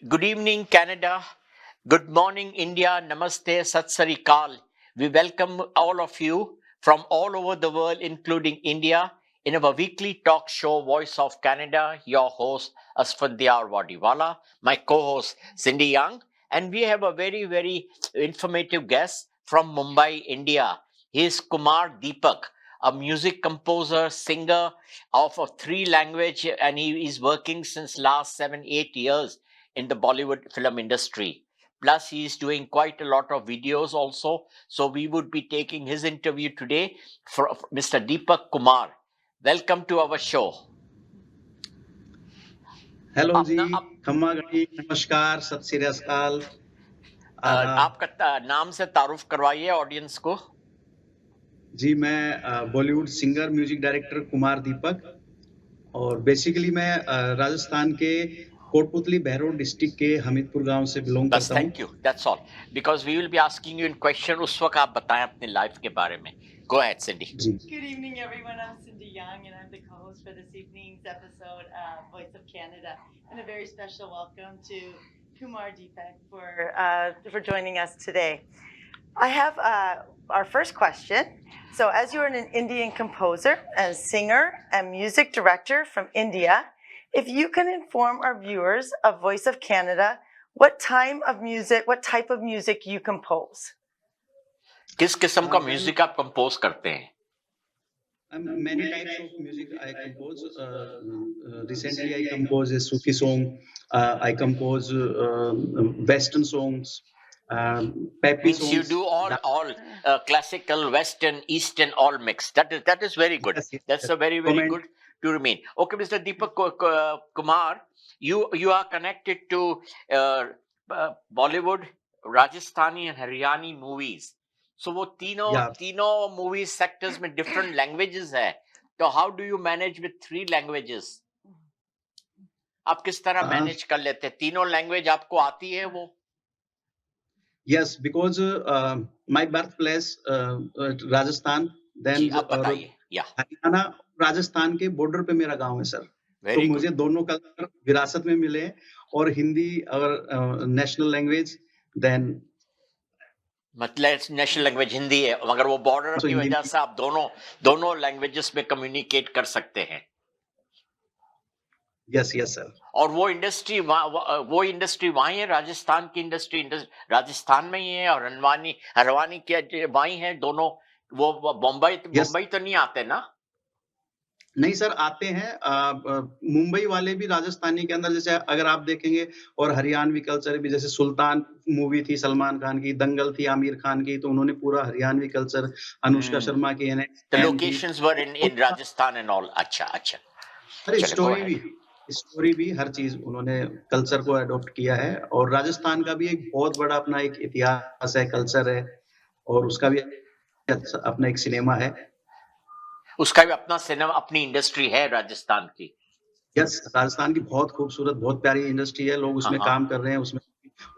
Good evening, Canada. Good morning, India. Namaste, Sat Sri Akal. We welcome all of you from all over the world, including India, in our weekly talk show, Voice of Canada. Your host, Asfandyar Wadiwala, my co host, Cindy Young, and we have a very, very informative guest from Mumbai, India. He is Kumar Deepak, a music composer, singer of a three language, and he is working since last 7-8 years in the Bollywood film industry. Plus, he is doing quite a lot of videos also. So, we would be taking his interview today for Mr. Deepak Kumar. Welcome to our show. Hello ji, खम्मा गणी, नमस्कार, सत श्री अकाल। आपका नाम से तारुफ करवाइए ऑडियंस को। जी, मैं Bollywood singer, music director Kumar Deepak, और बेसिकली मैं राजस्थान के कोटपुतली बहरोड डिस्ट्रिक्ट के हमीरपुर गांव से बिलोंग करता हूं। Thank you, that's all, because we will be asking you in question. उस वक्त आप बताएं अपने लाइफ के बारे में। Go ahead, Cindy. Good evening, everyone. I'm Cindy Young, and I'm the co-host for this evening's episode of Voice of Canada. And a very special welcome to Kumar Deepak for joining us today. I have our first question. So, as you're an Indian composer and singer and music director from India, if you can inform our viewers of Voice of Canada, what type of music you compose? किस किस्म का music आप compose करते हैं? Many types of music I compose. Recently, I compose a Sufi song. I compose Western songs, peppy songs. You do all classical, Western, Eastern, all mixed. That is very good. Yes. That's a very good to remain. Okay, Mr. Deepak Kumar, you are connected to Bollywood, Rajasthani, and Haryani movies. So वो तीनों movie sectors में different languages है, तो how do you manage with 3 languages? आप किस तरह manage कर लेते हैं? तीनों लैंग्वेज आपको आती है वो? Yes, because my birthplace Rajasthan, then Haryana, Rajasthan के बॉर्डर पे मेरा गांव है सर। तो मुझे दोनों कल्चर विरासत में मिले, और हिंदी और नेशनल लैंग्वेज, देन मतलब नेशनल लैंग्वेज हिंदी है, मगर वो बॉर्डर की वजह से आप दोनों लैंग्वेजेस में कम्युनिकेट कर सकते हैं। Yes sir. और वो इंडस्ट्री वहीं है, राजस्थान की इंडस्ट्री राजस्थान में ही है, और हरवानी के वहीं है दोनों। वो मुंबई तो नहीं आते ना? नहीं सर, आते हैं। मुंबई वाले भी राजस्थानी के अंदर, जैसे अगर आप देखेंगे, और हरियाणवी कल्चर भी, जैसे सुल्तान मूवी थी सलमान खान की, दंगल थी आमिर खान की, तो उन्होंने पूरा हरियाणवी कल्चर, अनुष्का शर्मा की locations were in Rajasthan and all. अच्छा। अरे स्टोरी भी हर चीज उन्होंने कल्चर को अडॉप्ट किया है। और राजस्थान का भी एक बहुत बड़ा अपना एक इतिहास है, कल्चर है, और उसका भी अपना एक सिनेमा है। उसका भी अपना सिनेमा, अपनी इंडस्ट्री है राजस्थान की। यस, राजस्थान की बहुत खूबसूरत, बहुत प्यारी इंडस्ट्री है। लोग उसमें काम कर रहे हैं, उसमें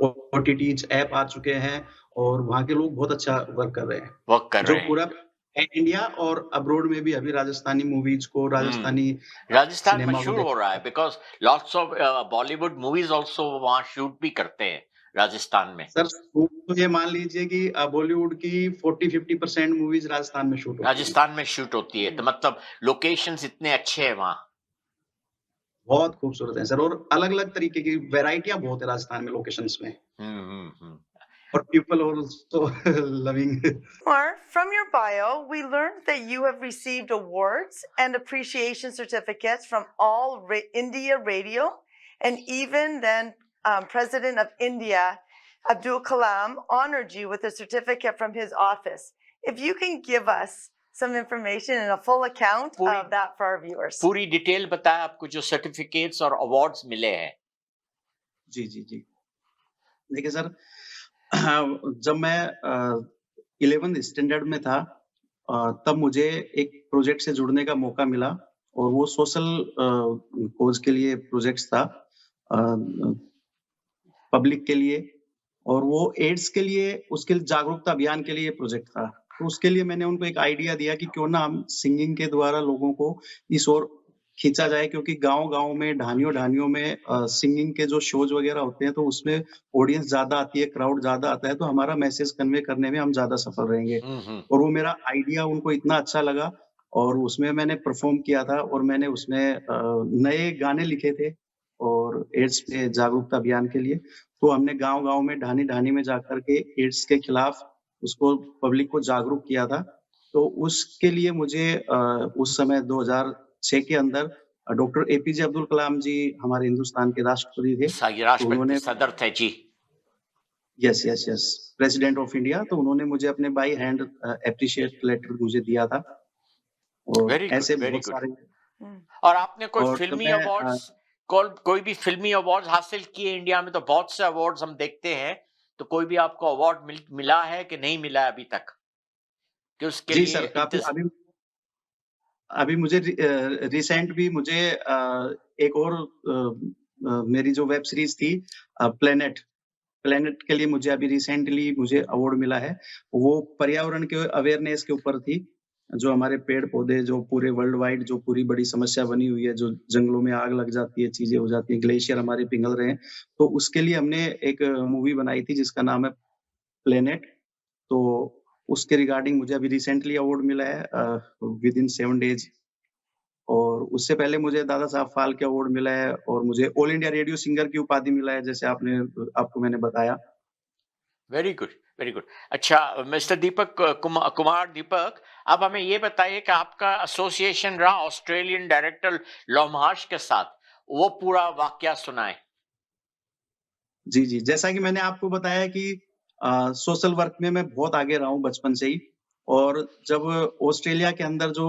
OTT ऐप आ चुके हैं, और वहाँ के लोग बहुत अच्छा वर्क कर रहे हैं। जो पूरा इंडिया और अब्रॉड में भी अभी राजस्थानी मूवीज को, राजस्थान मशहूर हो रहा है, because lots of Bollywood movies also वहाँ शूट भी करते हैं राजस्थान में। सर, तो ये मान लीजिए कि बॉलीवुड की 40-50% मूवीज राजस्थान में शूट होती है। तो मतलब लोकेशंस इतने अच्छे हैं वहाँ, बहुत खूबसूरत है सर, और अलग अलग तरीके की वैरायटियां बहुत है राजस्थान में लोकेशंस में। Or people also loving. From your bio, we learned that you have received awards and appreciation certificates from All India Radio, and even then President of India, Abdul Kalam, honored you with a certificate from his office. If you can give us some information and a full account of that for our viewers. पूरी detail बताएं आपको जो certificates और awards मिले हैं। जी। देखिए sir, जब मैं 11th स्टैंडर्ड में था, तब मुझे एक प्रोजेक्ट से जुड़ने का मौका मिला, और वो सोशल कोज के लिए प्रोजेक्ट था, पब्लिक के लिए, और वो एड्स के लिए, उसके जागरूकता अभियान के लिए प्रोजेक्ट था। तो उसके लिए मैंने उनको एक आइडिया दिया कि क्यों ना हम सिंगिंग के द्वारा लोगों को इस ओर खींचा जाए, क्योंकि गाँव-गाँव में, ढानियों-ढानियों में सिंगिंग के जो शोज़ वगैरह होते हैं, तो उसमें ऑडियंस ज़्यादा आती है, क्राउड ज़्यादा आता है, तो हमारा मैसेज कन्वे करने में हम ज़्यादा सफल रहेंगे। और वो मेरा आइडिया उनको इतना अच्छा लगा और उसमें मैंने परफ़ॉर्म किया था और मैंने उसमें नए गाने लिखे थे और एड्स पे जागरूकता अभियान के लिए। तो हमने गाँव-गाँव में, ढानी-ढानी में जाकर के एड्स के खिलाफ उसको पब्लिक को जागरूक किया था। तो उसके लिए मुझे उस समय 2006 के अंदर डॉक्टर एपीजे अब्दुल कलाम जी हमारे हिंदुस्तान के राष्ट्रपति थे। तो राष्ट्रपति उन्होंने सदर थे जी। यस, प्रेसिडेंट ऑफ इंडिया, तो उन्होंने मुझे अपने बाय हैंड एप्रिशिएट लेटर मुझे दिया था और वेरी गुड, ऐसे वेरी बहुत गुड। सारे। और आपने कोई और तो फिल्मी मैं अवार्ड्स, कोई भी फिल्मी अवार्ड हासिल किए? इंडिया में तो बहुत से अवार्ड्स हम देखते हैं, तो कोई भी आपको अवार्ड मिला है कि नहीं मिला है अभी तक, कि उसके जी लिए सर, काफ़ी अभी अभी मुझे रिसेंट भी मुझे एक और मेरी जो वेब सीरीज़ थी प्लैनेट के लिए मुझे अभी रिसेंटली मुझे अवार्ड मिला है। वो पर्यावरण के अवेयरनेस के ऊपर थी। जो हमारे पेड़-पौधे जो पूरे वर्ल्ड वाइड जो पूरी बड़ी समस्या बनी हुई है, जो जंगलों में आग लग जाती है, चीज़ें हो जाती हैं, ग्लेशियर हमारे पिघल रहे हैं। तो उसके लिए हमने एक मूवी बनाई थी जिसका नाम है प्लैनेट। तो उसके रिगार्डिंग मुझे अभी रिसेंटली अवार्ड मिला है विदिन 7 डेज़। और उससे पहले मुझे दादा साहब फाल्के अवार्ड मिला है और मुझे ऑल इंडिया रेडियो सिंगर की उपाधि मिला है, जैसे आपको मैंने बताया। Very good, very good. अच्छा मिस्टर दीपक कुमार दीपक, अब हमें ये बताइए कि आपका एसोसिएशन रहा ऑस्ट्रेलियन डायरेक्टर लोमहाश के साथ, वो पूरा वाकया सुनाए। जी। जैसा कि मैंने आपको बताया कि सोशल वर्क में मैं बहुत आगे रहा हूँ बचपन से ही। और जब ऑस्ट्रेलिया के अंदर जो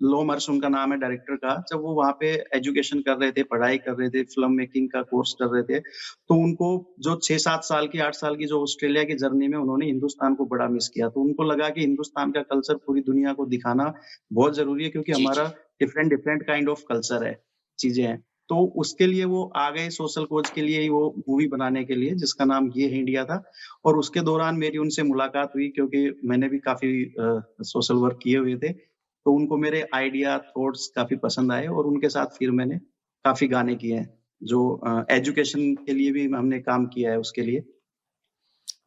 लोम हर्ष उनका नाम है डायरेक्टर का, जब वो वहाँ पे एजुकेशन कर रहे थे, पढ़ाई कर रहे थे, फ़िल्म मेकिंग का कोर्स कर रहे थे, तो उनको जो 6-7 साल की, 8 साल की जो ऑस्ट्रेलिया की जर्नी में उन्होंने हिंदुस्तान को बड़ा मिस किया। तो उनको लगा कि हिंदुस्तान का कल्चर पूरी दुनिया को दिखाना बहुत ज़रूरी है, क्योंकि जी, जी। हमारा डिफरेंट काइंड ऑफ कल्चर है, चीज़ें हैं। तो उसके लिए वो आ गए सोशल कॉज के लिए ही, वो मूवी बनाने के लिए, जिसका नाम ये है इंडिया था। और उसके दौरान मेरी उनसे मुलाकात हुई, क्योंकि मैंने भी काफ़ी सोशल वर्क किए हुए थे। तो उनको मेरे आइडिया, थॉट्स काफ़ी पसंद आए और उनके साथ फिर मैंने काफ़ी गाने किए हैं, जो एजुकेशन के लिए भी हमने काम किया है उसके लिए।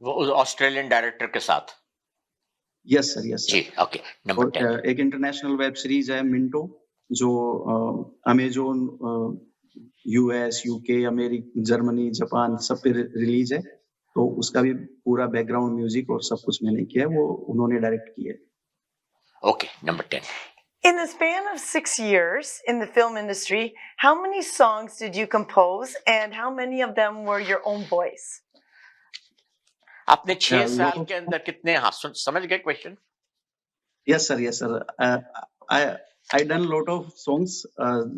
वो ऑस्ट्रेलियन डायरेक्टर के साथ। Yes sir. जी, ओके। नंबर और 10। एक इंटरनेशनल वेब सीरीज़ है मिंटो, जो Amazon US, UK, Germany, Japan सब पे रिलीज़ है। तो उसका भी पूरा बैकग्राउंड म्यूज़िक और सब कुछ मैंने किया है, वो उन्होंने डायरेक्ट किया है। Okay, number 10। In the span of 6 years in the film industry, how many songs did you compose and how many of them were your own voice? आपने 6 लॉट साल ऑफ के अंदर कितने, हाँ, समझ गए question? Yes sir. I I done lot of songs,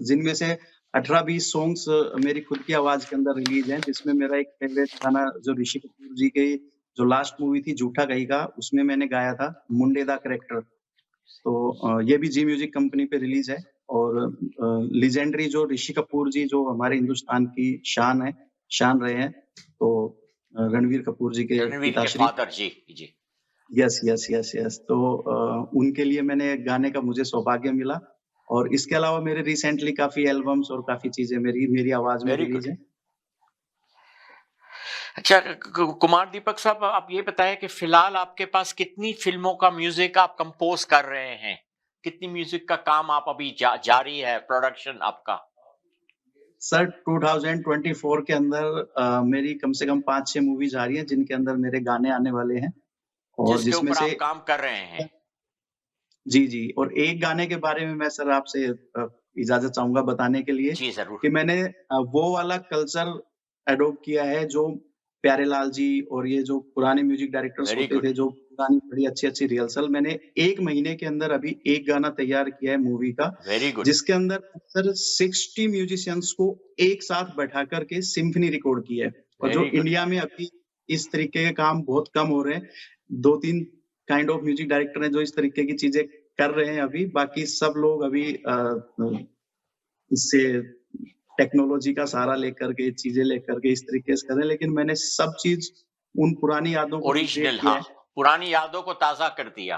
जिनमें से 18-20 सॉन्ग्स मेरी खुद की आवाज़ के अंदर रिलीज़ हैं, जिसमें मेरा एक फेवरेट गाना जो ऋषि कपूर जी की जो लास्ट मूवी थी झूठा कहीं का, उसमें मैंने गाया था मुंडे दा करैक्टर। तो ये भी जी म्यूजिक कंपनी पे रिलीज़ है। और लीजेंडरी जो ऋषि कपूर जी जो हमारे हिंदुस्तान की शान रहे हैं, तो रणवीर कपूर जी के रणवीर के पिताश्री। फादर जी, जी। यस। तो उनके लिए मैंने गाने का मुझे सौभाग्य मिला। और इसके अलावा मेरे रिसेंटली काफ़ी एल्बम्स और काफ़ी चीज़ें मेरी आवाज़ में वेरी गुड। रिलीज़ हैं। अच्छा कुमार दीपक साहब, आप ये बताएं कि फिलहाल आपके पास कितनी फिल्मों का म्यूजिक आप कंपोज कर रहे हैं? कितनी म्यूजिक का काम आप अभी जारी है, प्रोडक्शन आपका? सर 2024 के अंदर मेरी कम से कम 5-6 मूवीज़ आ रही हैं, जिनके अंदर मेरे गाने आने वाले हैं। और जिसके जिसमें ऊपर से आप काम कर रहे हैं? जी। और एक गाने के बारे में मैं सर आपसे इजाज़त चाहूँगा बताने के लिए, जी, जरूर। कि मैंने वो वाला कल्चर एडॉप्ट किया है जो प्यारेलाल जी और ये जो पुराने म्यूजिक डायरेक्टर्स वेरी होते गुड। थे, जो पुरानी बड़ी अच्छी-अच्छी रिहर्सल, मैंने 1 महीने के अंदर अभी एक गाना तैयार किया है मूवी का, वेरी गुड। जिसके अंदर सर 60 म्यूजिशियंस को एक साथ बैठा कर के सिम्फनी रिकॉर्ड की है। और जो वेरी गुड। इंडिया में अभी इस तरीके के काम बहुत कम हो रहे हैं। 2-3 काइंड ऑफ म्यूजिक डायरेक्टर हैं जो इस तरीके की चीज़ें कर रहे हैं अभी, बाकी सब लोग अभी इससे टेक्नोलॉजी का सहारा लेकर के, चीज़ें लेकर के इस तरीके से कर रहे हैं, लेकिन मैंने सब चीज़ उन पुरानी यादों को रिक्रिएट ओरिजिनल, किया हाँ, है। पुरानी यादों को ताजा कर दिया।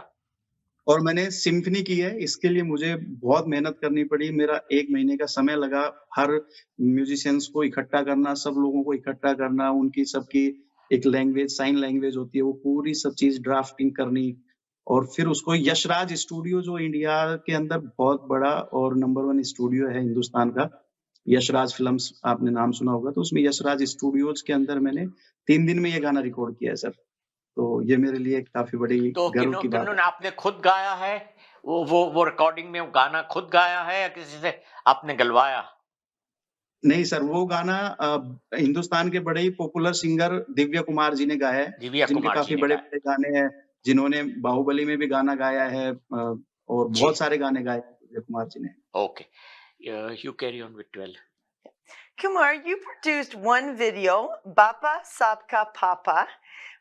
और मैंने सिम्फनी की है। इसके लिए मुझे बहुत मेहनत करनी पड़ी। मेरा 1 महीने का समय लगा हर म्यूजिशियंस को इकट्ठा करना, सब लोगों को इकट्ठा करना, उनकी सबकी एक लैंग्वेज, साइन लैंग्वेज होती है, वो पूरी सब चीज़ ड्राफ्टिंग करनी और फिर उसको यशराज स्टूडियो जो इंडिया के अंदर बहुत बड़ा और नंबर 1 स्टूडियो है हिंदुस्तान का, यशराज फ़िल्म्स आपने नाम सुना होगा, तो उसमें यशराज स्टूडियोज़ के अंदर मैंने 3 दिन में ये गाना रिकॉर्ड किया है सर। तो ये मेरे लिए एक काफ़ी बड़ी तो गर्व की बात किन्होंने है। आपने खुद गाया है? वो रिकॉर्डिंग में वो गाना खुद गाया है या किसी से आपने गलवाया? नहीं सर, वो गाना हिंदुस्तान के बड़े ही पॉपुलर सिंगर दिव्या कुमार जी ने गाया है, दिव्या जिनके कुमार जी काफ़ी ने गाया। बड़े-बड़े गाने हैं, जिन्होंने बाहुबली में भी गाना गाया है और जी, बहुत सारे गाने गाए हैं दिव्या कुमार जी ने। Okay. You carry on with 12. Kumar, you produced one video, Bapa Sabka Papa,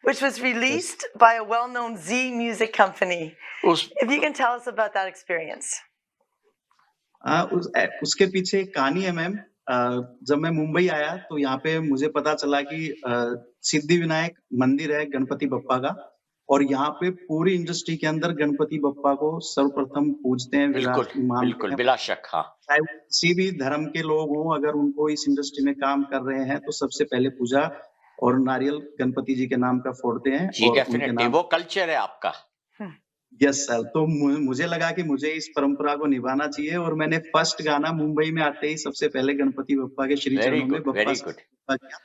which was yes. released by a well-known Z music company. उस If you can tell us about that experience. उसके पीछे एक कहानी है ma'am. जब मैं मुंबई आया तो यहाँ पे मुझे पता चला कि सिद्धिविनायक मंदिर है गणपति बप्पा का और यहाँ पे पूरी इंडस्ट्री के अंदर गणपति बप्पा को सर्वप्रथम पूजते हैं, बिल्कुल, मानते बिल्कुल, हैं। बिला शक, हाँ। चाहे वो किसी भी धर्म के लोग हों, अगर उनको इस इंडस्ट्री में काम कर रहे हैं, तो सबसे पहले पूजा और नारियल गणपति जी के नाम का फोड़ते हैं जी, और उनके डेफिनेटली नाम। वो कल्चर है आपका। यस सर, तो मुझे लगा कि मुझे इस परंपरा को निभाना चाहिए और मैंने फर्स्ट गाना मुंबई में आते ही सबसे पहले गणपति बप्पा के श्री वेरी चरणों में good, Bappa very good. Bappa किया,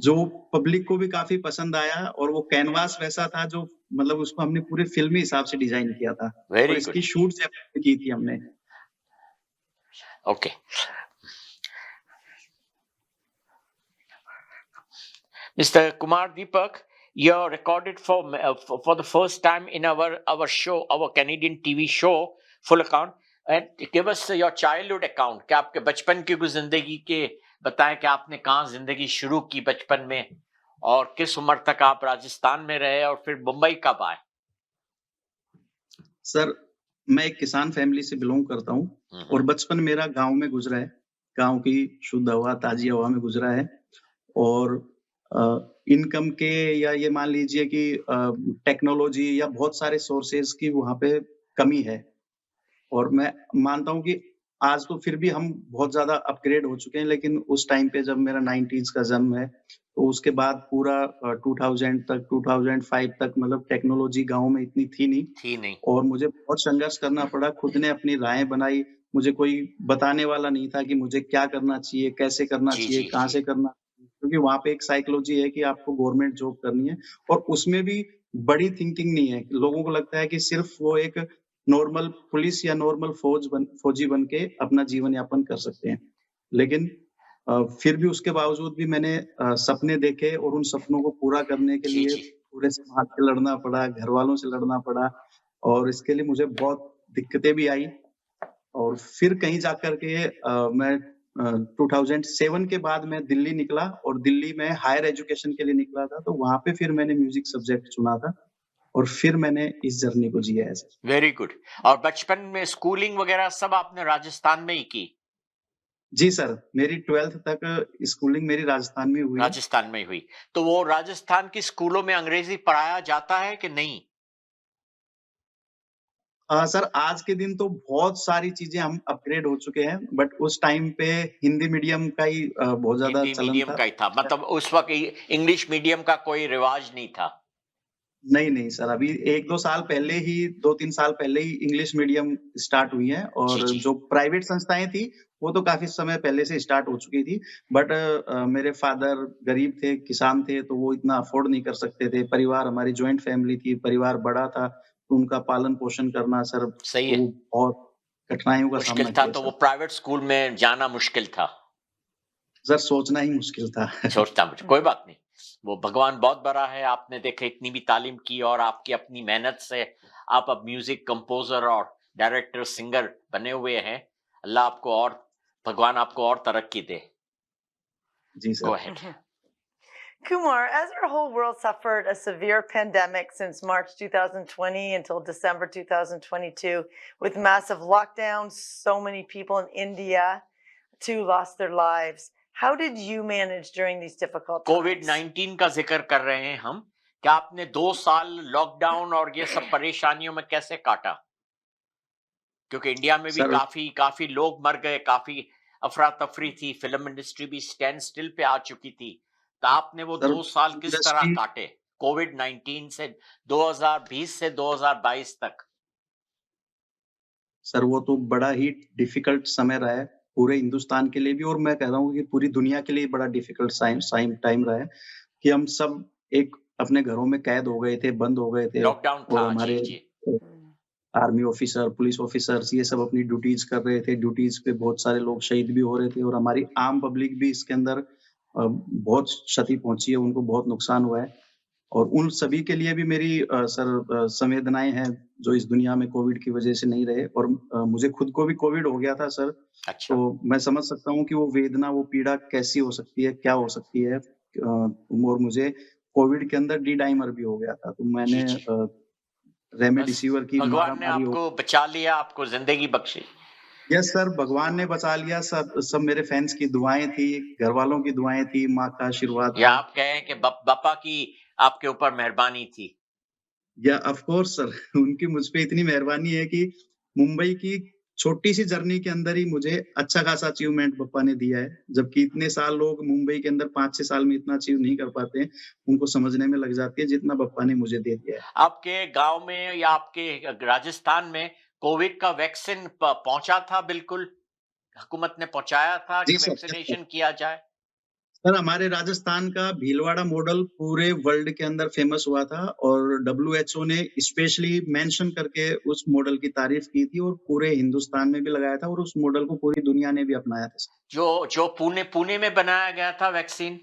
जो पब्लिक को भी काफ़ी पसंद आया और वो कैनवास वैसा था जो मतलब उसको हमने पूरे फ़िल्मी हिसाब से डिज़ाइन किया था और वेरी गुड, इसकी शूट जयपुर में की थी हमने। Okay. Mr. Kumar Deepak, you're recorded for the first time in our show, our Canadian TV show, Full Account. And give us your childhood account. क्या आपके बचपन की कुछ जिंदगी के बताएं कि आपने कहाँ जिंदगी शुरू की बचपन में और किस उम्र तक आप राजस्थान में रहे और फिर मुंबई कब आए? सर, मैं एक किसान फैमिली से बिलोंग करता हूँ और बचपन मेरा गाँव में गुज़रा है। गाँव की शुद्ध हवा, ताज़ी हवा में गुज़रा है और इनकम के या ये मान लीजिए कि टेक्नोलॉजी या बहुत सारे सोर्सेज़ की वहाँ पे कमी है। और मैं मानता हूँ कि आज तो फिर भी हम बहुत ज़्यादा अपग्रेड हो चुके हैं, लेकिन उस टाइम पे जब मेरा 90s का जन्म है, तो उसके बाद पूरा 2000 तक 2005 तक मतलब टेक्नोलॉजी गाँव में इतनी थी नहीं और मुझे बहुत संघर्ष करना पड़ा। खुद ने अपनी राहें बनाई, मुझे कोई बताने वाला नहीं था कि मुझे क्या करना चाहिए, कैसे करना जी चाहिए, जी कहाँ जी से करना चाहिए। क्योंकि वहाँ पे एक साइकोलॉजी है कि आपको गवर्नमेंट जॉब करनी है और उसमें भी बड़ी थिंकिंग नहीं है। लोगों को लगता है कि सिर्फ़ वो एक नॉर्मल पुलिस या नॉर्मल फौजी बन के अपना जीवन यापन कर सकते हैं। लेकिन फिर भी उसके बावजूद भी मैंने सपने देखे और उन सपनों को पूरा करने के जी लिए जी पूरे समाज से लड़ना पड़ा, घरवालों से लड़ना पड़ा और इसके लिए मुझे बहुत दिक्कतें भी आई और फिर कहीं जाकर के मैं 2007 के बाद मैं दिल्ली निकला और दिल्ली में हायर एजुकेशन के लिए निकला था, तो वहाँ पे फिर मैंने म्यूज़िक सब्जेक्ट चुना था और फिर मैंने इस जर्नी को जिया है सर। Very good. और बचपन में स्कूलिंग वगैरह सब आपने राजस्थान में ही की? जी सर, मेरी 12th तक स्कूलिंग मेरी राजस्थान में हुई है। राजस्थान में ही हुई। तो वो राजस्थान की स्कूलों में अंग्रेजी पढ़ाया जाता है कि नहीं? सर आज के दिन तो बहुत सारी चीज़ें हम अपग्रेड हो चुके हैं, बट उस टाइम पे हिंदी मीडियम का ही बहुत ज़्यादा हिंदी चलन मीडियम था। का ही था, मतलब उस वक्त इंग्लिश मीडियम का कोई रिवाज नहीं था। नहीं सर, अभी 1-2 साल पहले ही 2-3 साल पहले ही इंग्लिश मीडियम स्टार्ट हुई हैं जी और जी जो प्राइवेट संस्थाएँ थी, वो तो काफ़ी समय पहले से स्टार्ट हो चुकी थी। बट मेरे फादर गरीब थे, किसान थे, तो वो इतना अफ़ोर्ड नहीं कर सकते थे। परिवार हमारी जॉइंट फैमिली थी, परिवार बड़ा था, तो उनका पालन-पोषण करना सर, सही है। वो बहुत कठिनाइयों का मुश्किल सामना था, किया तो वो सर। प्राइवेट स्कूल में जाना मुश्किल था। सर सोचना ही मुश्किल था। सोचता मुझे कोई बात नहीं। वो भगवान बहुत बड़ा है, आपने देखा इतनी भी तालीम की और आपकी अपनी मेहनत से आप अब म्यूजिक कंपोजर और डायरेक्टर सिंगर बने हुए हैं। अल्लाह आपको और भगवान आपको और तरक्की दे। जी go sir. Ahead. Kumar, as our whole world suffered a severe pandemic since March 2020 until December 2022, with massive lockdowns, so many people in India too lost their lives. How did you manage during these difficult times? कोविड-19 का जिक्र कर रहे हैं हम। क्या आपने 2 साल lockdown और ये सब परेशानियों में कैसे काटा? क्योंकि इंडिया में भी सर काफी लोग मर गए, काफी अफरा तफरी थी, फिल्म इंडस्ट्री भी स्टैंड स्टिल पे आ चुकी थी। तो आपने वो सर 2 साल किस तरह इंडस्ट्री काटे, कोविड-19 से 2020 से 2022 तक? सर वो तो बड़ा ही डिफिकल्ट समय रहा है पूरे हिंदुस्तान के लिए भी, और मैं कह रहा हूँ कि पूरी दुनिया के लिए बड़ा डिफिकल्ट टाइम रहा है कि हम सब एक अपने घरों में कैद हो गए थे, बंद हो गए थे, लॉकडाउन और था, जी हमारे जी। आर्मी ऑफिसर, पुलिस ऑफिसर्स ये सब अपनी ड्यूटीज कर रहे थे। ड्यूटीज पे बहुत सारे लोग शहीद भी हो रहे थे, और हमारी आम पब्लिक भी इसके अंदर बहुत क्षति पहुंची है, उनको बहुत नुकसान हुआ है। और उन सभी के लिए भी मेरी संवेदनाएं हैं जो इस दुनिया में कोविड की वजह से नहीं रहे। और मुझे खुद को भी कोविड हो गया था सर, अच्छा, तो मैं समझ सकता हूँ कि वो वेदना, वो पीड़ा कैसी हो सकती है, क्या हो सकती है। और मुझे कोविड के अंदर डी डाइमर भी हो गया था, तो जी मैंने जी। बस रेमडेसिविर की भगवान ने मारामारी हो। आपको बचा लिया, आपको जिंदगी बख्शी। यस सर, भगवान ने बचा लिया। सब सब मेरे फैंस की दुआएं थी, घर वालों की दुआएं थी, माँ का आशीर्वाद या था। आप कहें कि बापा की आपके ऊपर मेहरबानी थी। या ऑफ कोर्स सर उनकी मुझ पे इतनी मेहरबानी है कि मुंबई की छोटी सी जर्नी के अंदर ही मुझे अच्छा खासा अचीवमेंट पप्पा ने दिया है। जबकि इतने साल लोग मुंबई के अंदर 5-6 साल में इतना अचीव नहीं कर पाते हैं, उनको समझने में लग जाती है जितना पप्पा ने मुझे दे दिया है। आपके गांव में या आपके राजस्थान में कोविड का वैक्सीन पहुंचा था? बिल्कुल हुकूमत ने पहुंचाया था जी कि सर, यस सर। वैक्सीनेशन किया जाए? सर हमारे राजस्थान का भीलवाड़ा मॉडल पूरे वर्ल्ड के अंदर फेमस हुआ था, और डब्ल्यूएचओ ने स्पेशली मेंशन करके उस मॉडल की तारीफ की थी, और पूरे हिंदुस्तान में भी लगाया था, और उस मॉडल को पूरी दुनिया ने भी अपनाया था। जो जो पुणे में बनाया गया था वैक्सीन,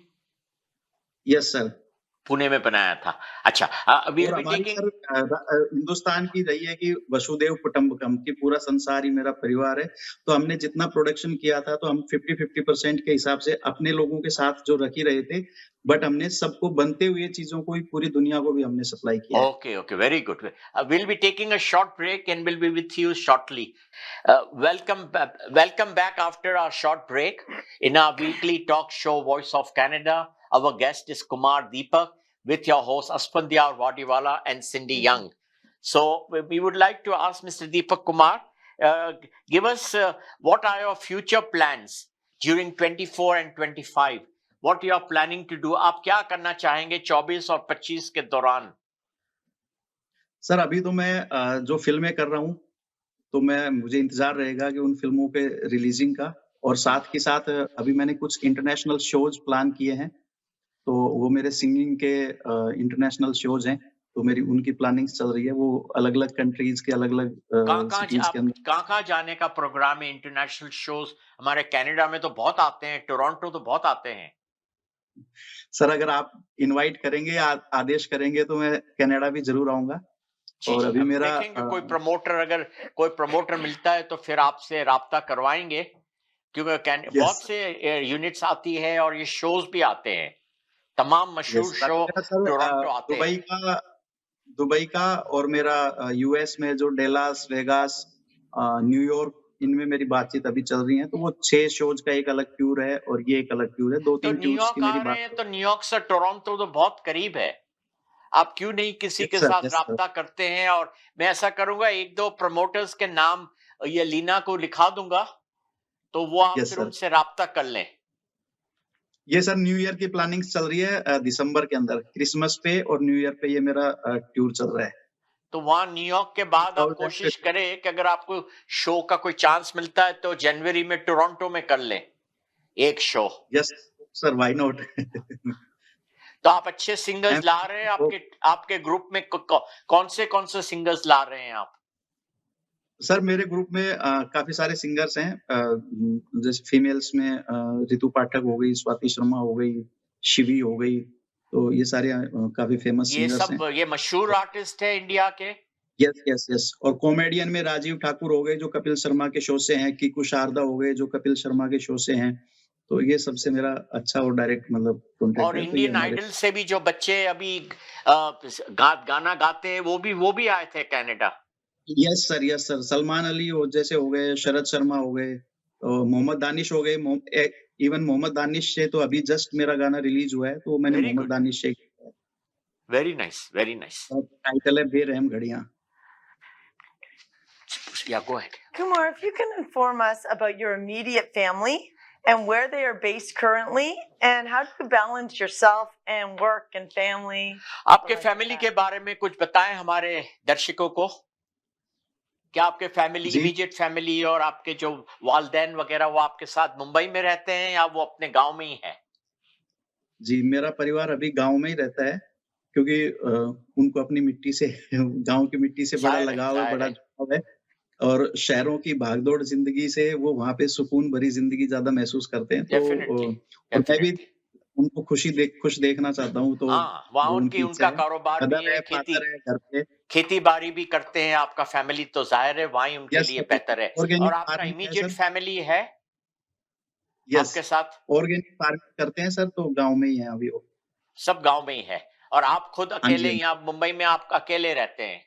यस सर। पुणे में बनाया था। अच्छा, विल और बी हमारी टेकिंग। सर हिंदुस्तान की रही है कि वसुदेव कुटुंबकम, कि पूरा संसार ही मेरा परिवार है। तो हमने जितना प्रोडक्शन किया था, तो हम 50-50% के हिसाब से अपने लोगों के साथ जो रख ही रहे थे, बट हमने सबको बनते हुए चीजों को ही पूरी दुनिया को भी हमने सप्लाई किया है। Okay, okay, very good. We'll be taking a short break and we'll be with you shortly. Welcome back after our short break in our weekly talk show, Voice of Canada. Our guest is Kumar Deepak with your host Aspandyar Wadiwala and Cindy Young. So we would like to ask Mr. Deepak Kumar, give us what are your future plans during 24 and 25? What you are planning to do? आप क्या करना चाहेंगे 24 और 25 के दौरान? Sir अभी तो मैं जो फिल्में कर रहा हूँ, तो मुझे इंतजार रहेगा कि उन फिल्मों के रिलीजिंग का, और साथ के साथ अभी मैंने कुछ इंटरनेशनल शोज प्लान किए हैं। तो वो मेरे सिंगिंग के इंटरनेशनल शोज हैं, तो मेरी उनकी प्लानिंग चल रही है। वो अलग-अलग कंट्रीज के अलग-अलग सिटीज के अंदर। कहाँ जाने का प्रोग्राम है? इंटरनेशनल शोज हमारे कनाडा में तो बहुत आते हैं, टोरंटो तो बहुत आते हैं। सर अगर आप इनवाइट करेंगे, आदेश करेंगे, तो मैं कनाडा भी जरूर आऊंगा। जी और जी, अभी हम मेरा देखेंगे अगर कोई प्रमोटर मिलता है तो फिर आपसे राब्ता करवाएंगे, क्योंकि यस बहुत से यूनिट्स आती है और ये शोज भी आते हैं। तमाम यस मशहूर सर, शो मेरा सर टोरंटो आते दुबई हैं। का दुबई का और मेरा यूएस में जो डेलास, वेगास, न्यूयॉर्क, इनमें मेरी बातचीत अभी चल रही है। तो वो 6 शोज का एक अलग टूर है, और ये एक अलग टूर है। तो 2-3 टूर्स की न्यूयॉर्क आ मेरी रहे बात हैं, है। तो न्यूयॉर्क से टोरंटो तो बहुत करीब है। आप क्यों नहीं किसी के साथ यस सर। राब्ता करते हैं? और मैं ऐसा करूंगा, 1-2 प्रमोटर्स के नाम ये लीना को लिखा दूंगा, तो वो आप यस फिर सर। उनसे राब्ता कर लें। ये सर न्यू ईयर की प्लानिंग चल रही है, दिसंबर के अंदर क्रिसमस पे और न्यू ईयर पे ये मेरा टूर चल रहा है। तो वहां न्यूयॉर्क के बाद आप कोशिश करें कि अगर आपको शो का कोई चांस मिलता है तो जनवरी में टोरंटो में कर लें एक show. Yes sir, why not. तो आप अच्छे सिंगर्स ला रहे हैं आपके आपके ग्रुप में? कौन से सिंगर्स ला रहे हैं आप? सर मेरे ग्रुप में काफी सारे सिंगर्स हैं, जैसे फीमेल्स में रितु पाठक हो गई, स्वाति शर्मा हो गई, शिवी हो गई। तो ये सारे काफी फेमस सिंगर्स हैं। ये मशहूर आर्टिस्ट है इंडिया के? Yes yes yes. और कॉमेडियन में राजीव ठाकुर हो गए जो कपिल शर्मा के शो से हैं, कीकू शारदा हो गए जो कपिल शर्मा के शो से हैं। तो ये सबसे मेरा अच्छा और डायरेक्ट मतलब कॉन्टेक्ट और है। तो ये इंडियन हमारे आइडल से भी जो बच्चे अभी गाना गाते हैं वो भी आए थे Canada. Yes sir, yes sir. Salman Ali हो जैसे हो गए, शरद शर्मा हो गए, मोहम्मद दानिश हो गए। इवन मोहम्मद दानिश से तो अभी जस्ट मेरा गाना रिलीज हुआ है, तो मैंने वेरी मोहम्मद गुड, दानिश से very nice, very nice. Title है बेरहम घड़ियां। Yeah, go ahead. Kumar, if you can inform us about your immediate family and where they are based currently, and how do you balance yourself and work and family? आपके family के बारे में कुछ बताएं हमारे दर्शकों को। क्या आपके फैमिली, जी इमीडिएट फैमिली और आपके जो वालदैन वगैरह वो आपके साथ मुंबई में रहते हैं या वो अपने गांव में ही है? जी, मेरा परिवार अभी गाँव में ही रहता है, क्योंकि उनको अपनी मिट्टी से गाँव की मिट्टी से बड़ा लगाव है, बड़ा जुड़ाव है, और शहरों की भागदौड़ ज़िंदगी से वो वहाँ पे सुकून भरी ज़िंदगी ज़्यादा महसूस करते हैं। तो और मैं भी उनको खुश देखना चाहता हूँ, तो हाँ, वहाँ वो उनका इच्छा है। कारोबार भी मदर है, है, फादर है घर पे। खेती बाड़ी भी करते हैं आपका फैमिली, तो जाहिर है वहीं उनके यस लिए सर, बेहतर है। और ऑर्गेनिक आपका फार्मिंग है इमीडिएट सर। फैमिली है यस, आपके साथ? ऑर्गेनिक फार्मिंग करते हैं सर, तो गाँव में ही है अभी वो। सब गांव में ही है। और आप खुद हाँ जी, अकेले हाँ जी। यहाँ मुंबई में आप अकेले रहते हैं?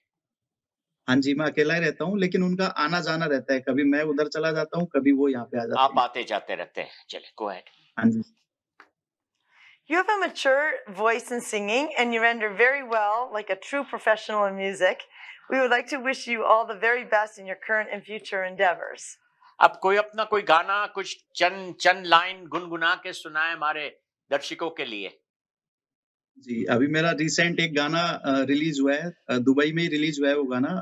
हाँ जी, मैं अकेला ही रहता हूँ, लेकिन उनका आना-जाना रहता है। कभी मैं उधर चला जाता हूँ, कभी वो यहाँ पे आ जाते आप हैं। आते जाते रहते हैं। चलिए, गो अहेड। हाँ जी। You have a mature voice in singing, and you render very well, like a true professional in music. We would like to wish you all the very best in your current and future endeavors. अब कोई अपना कोई गाना कुछ चंद line गुनगुना के सुनाए हमारे दर्शकों के लिए। जी, अभी मेरा रिसेंट एक गाना रिलीज़ हुआ है, दुबई में ही रिलीज़ हुआ है वो गाना,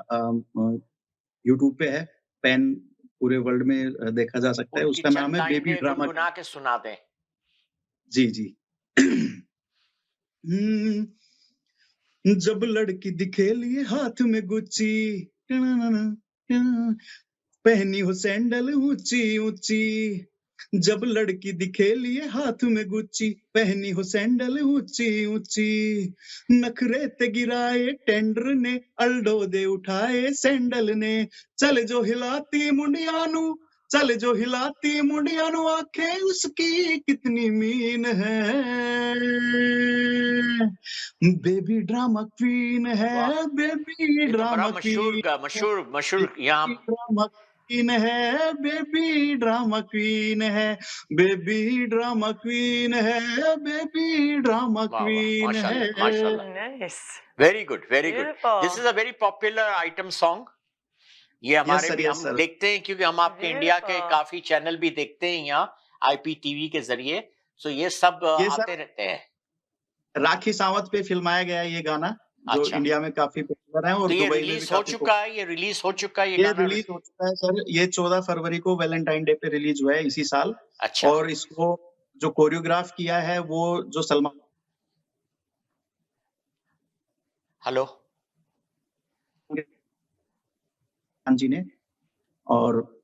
यूट्यूब पे है, पैन पूरे वर्ल्ड में देखा जा सकता है। उनकी उसका नाम चंद है बेबी लाइनें ड्रामा गुनगुना के सुना दें। जी, जी। जब लड़की दिखे लिए हाथ में गुच्ची, पहनी हो सैंडल ऊंची-ऊंची, जब लड़की दिखे लिए हाथ में गुच्ची, पहनी हो सैंडल ऊंची-ऊंची, नखरे ते गिराए टेंडर ने, अल्डो दे उठाए सैंडल ने, चल जो हिलाती मुंडियानू, चल जो हिलाती मुंडियानू, आंखें उसकी कितनी मीन है, बेबी ड्रामा क्वीन है, वाह, बेबी ये तो बड़ा ड्रामा क्वीन है, मशहूर यहाँ बेबी ड्रामा क्वीन है, बेबी ड्रामा क्वीन है, बेबी ड्रामा क्वीन है, बेबी ड्रामा वाह वाह, क्वीन है। माशाल्लाह माशाल्लाह, Nice. Very good very good. Beautiful. This is a very popular item song. ये हमारे भी यस हम सर। देखते हैं क्योंकि हम आपके इंडिया के Beautiful. काफी चैनल भी देखते हैं यहाँ IPTV के जरिए। सो ये सब ये आते सर रहते हैं। राखी सावंत पे फिल्माया गया है ये गाना, जो अच्छा, इंडिया में काफी पॉपुलर है और तो ये दुबई में भी रिलीज हो काफी चुका पॉपुलर है, ये रिलीज हो चुका है ये है। ये गाना? रिलीज हो चुका है सर, ये 14 फरवरी को वैलेंटाइन डे पे रिलीज हुआ है इसी साल। अच्छा, और इसको जो कोरियोग्राफ किया है वो जो सलमान हेलो खान जी ने, और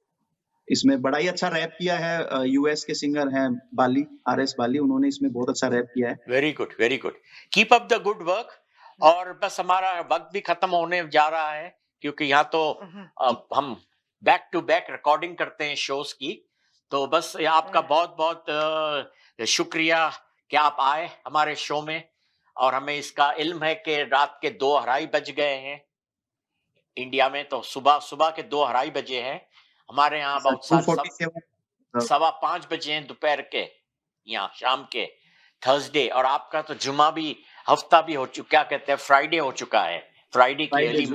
इसमें बड़ा ही अच्छा रैप किया है। यूएस के सिंगर हैं बाली, RS बाली, उन्होंने इसमें बहुत अच्छा रैप किया है। Very good very good, keep up the good work. और बस हमारा वक्त भी खत्म होने जा रहा है क्योंकि यहाँ तो हम बैक टू बैक रिकॉर्डिंग करते हैं शोज की। तो बस आपका बहुत बहुत शुक्रिया कि आप आए हमारे शो में। और हमें इसका इल्म है कि रात के 2:30 बज गए हैं इंडिया में, तो सुबह सुबह के 2:30 बजे हैं हमारे यहाँ। बहुत सारे 247 5:15 बजे हैं दोपहर के यहाँ शाम के, थर्सडे। और आपका तो जुमा भी, हफ्ता भी हो चुका, क्या कहते हैं, फ्राइडे हो चुका है, फ्राइडे की अर्ली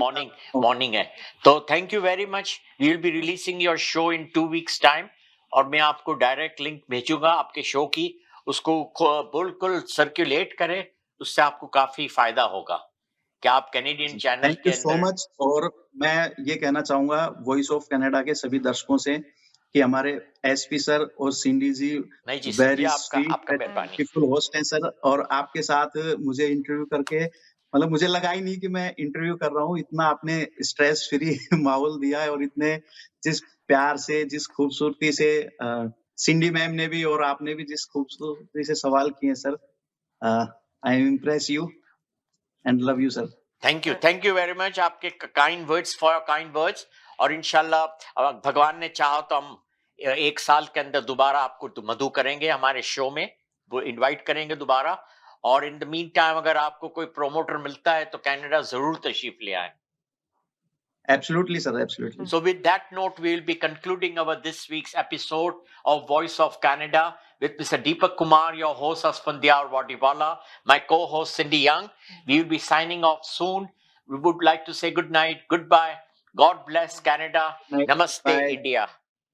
मॉर्निंग है। तो thank you very much. We will be releasing your show in 2 weeks time, और मैं आपको डायरेक्ट लिंक भेजूंगा आपके शो की, उसको बिल्कुल सर्कुलेट करें, उससे आपको काफी फायदा होगा। क्या आप कैनेडियन चैनल थैंक के यू सो अंदर? मच। और मैं ये कहना चाहूंगा वॉइस ऑफ कनाडा के सभी दर्शकों से कि हमारे एसपी सर और सिंडी जी नहीं जी, वेरी आपका स्वीट मेहरबानी। ब्यूटीफुल होस्ट हैं सर, और आपके साथ मुझे इंटरव्यू करके मतलब मुझे लगा ही नहीं कि मैं इंटरव्यू कर रहा हूँ। इतना आपने स्ट्रेस फ्री माहौल दिया है, और इतने जिस प्यार से, जिस खूबसूरती से सिंडी मैम ने भी और आपने भी जिस खूबसूरती से सवाल किए sir, I am impress you and love you sir. Thank you very much आपके kind words, for kind words. और इंशाल्लाह भगवान ने चाहा तो हम 1 साल के अंदर दोबारा आपको मधु करेंगे हमारे शो में, वो इनवाइट करेंगे दोबारा। और इन द मीन टाइम अगर आपको कोई प्रोमोटर मिलता है तो कनाडा जरूर तशरीफ ले आए। Absolutely, sir. Absolutely. So with that note, we will be concluding our this week's episode of Voice of Canada with Mr. Deepak Kumar, your host Asfandyar Wadiwala, my co-host Cindy Young. We will be signing off soon. We would like to say good night, goodbye. God bless Canada. Namaste, Bye. India.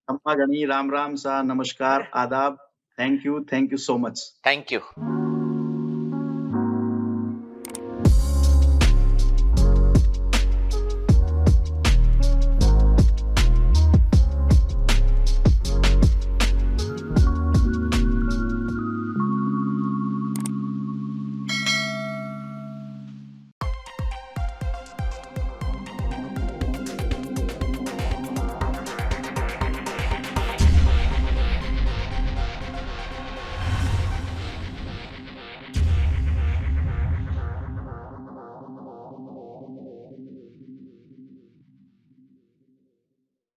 Amma Gani, Ram Ram Sa, Namaskar, Adab. Thank you so much. Thank you.